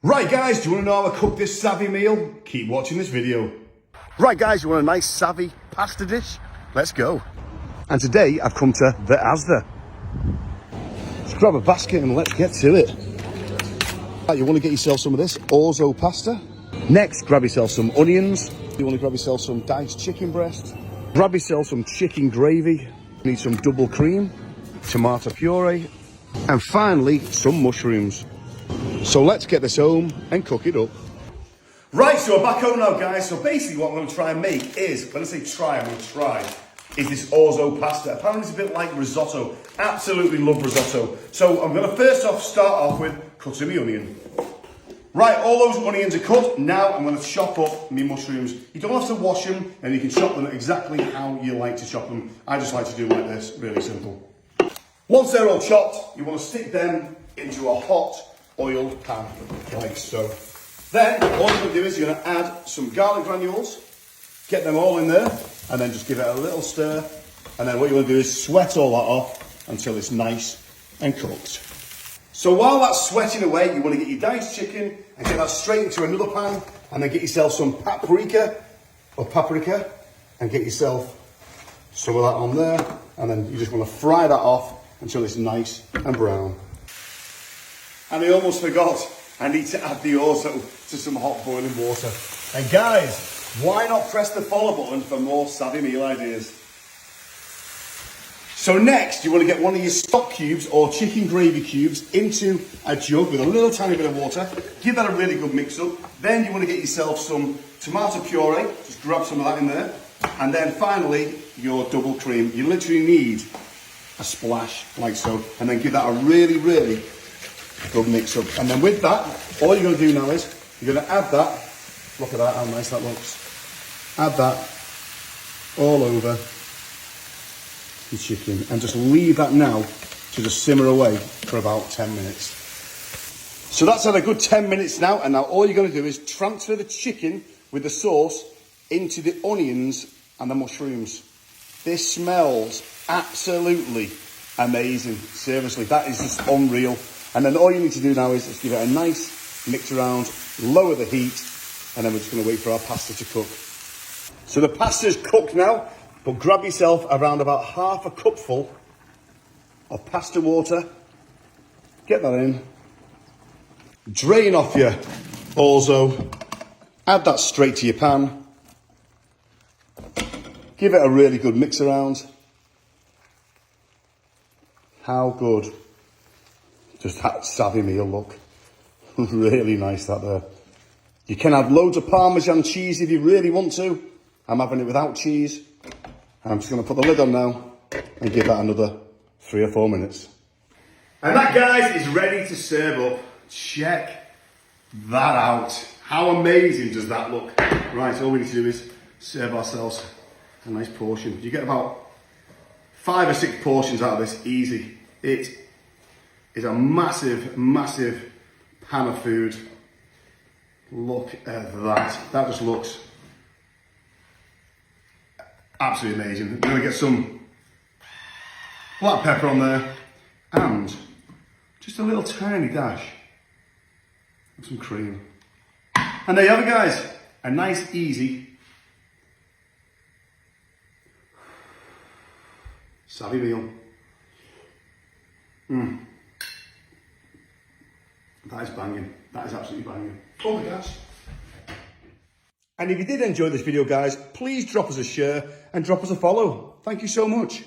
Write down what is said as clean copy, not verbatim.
Right guys, do you want to know how I cook this savvy meal? Keep watching this video. Right guys, you want a nice savvy pasta dish? Let's go. And today I've come to the Asda. Let's grab a basket and let's get to it. Right, you want to get yourself some of this orzo pasta. Next, grab yourself some onions. You want to grab yourself some diced chicken breast. Grab yourself some chicken gravy. You need some double cream, tomato puree, and finally some mushrooms. So let's get this home and cook it up. Right, so we're back home now guys. So basically what I'm going to try and make is, when I say try, I'm going to try, is this orzo pasta. Apparently it's a bit like risotto. Absolutely love risotto. So I'm going to first off start off with cutting my onion. Right, all those onions are cut. Now I'm going to chop up my mushrooms. You don't have to wash them, and you can chop them exactly how you like to chop them. I just like to do like this, really simple. Once they're all chopped, you want to stick them into a hot oiled pan, like so. Then, all you're going to do is you're going to add some garlic granules, get them all in there, and then just give it a little stir. And then what you want to do is sweat all that off until it's nice and cooked. So while that's sweating away, you want to get your diced chicken and get that straight into another pan, and then get yourself some paprika, and get yourself some of that on there, and then you just want to fry that off until it's nice and brown. And I almost forgot, I need to add the orzo to some hot boiling water. And guys, why not press the follow button for more savvy meal ideas? So next, you want to get one of your stock cubes or chicken gravy cubes into a jug with a little tiny bit of water. Give that a really good mix up. Then you want to get yourself some tomato puree. Just grab some of that in there. And then finally, your double cream. You literally need a splash like so. And then give that a really, really good mix up. And then with that, all you're going to do now is, you're going to add that. Look at that, how nice that looks. Add that all over the chicken and just leave that now to just simmer away for about 10 minutes. So that's had a good 10 minutes now, and now all you're going to do is transfer the chicken with the sauce into the onions and the mushrooms. This smells absolutely amazing. Seriously, that is just unreal. And then all you need to do now is just give it a nice mix around, lower the heat, and then we're just going to wait for our pasta to cook. So the pasta's cooked now. But grab yourself around about half a cupful of pasta water, get that in, drain off your orzo, add that straight to your pan, give it a really good mix around. How good does that savvy meal look? Really nice that there. You can add loads of Parmesan cheese if you really want to. I'm having it without cheese. I'm just going to put the lid on now and give that another 3 or 4 minutes. And that, guys, is ready to serve up. Check that out. How amazing does that look? Right, so all we need to do is serve ourselves a nice portion. You get about 5 or 6 portions out of this, easy. It is a massive, massive pan of food. Look at that. That just looks absolutely amazing. I'm going to get some black pepper on there and just a little tiny dash of some cream. And there you have it, guys. A nice, easy savvy meal. That is banging. That is absolutely banging. Oh my gosh. And if you did enjoy this video, guys, please drop us a share and drop us a follow. Thank you so much.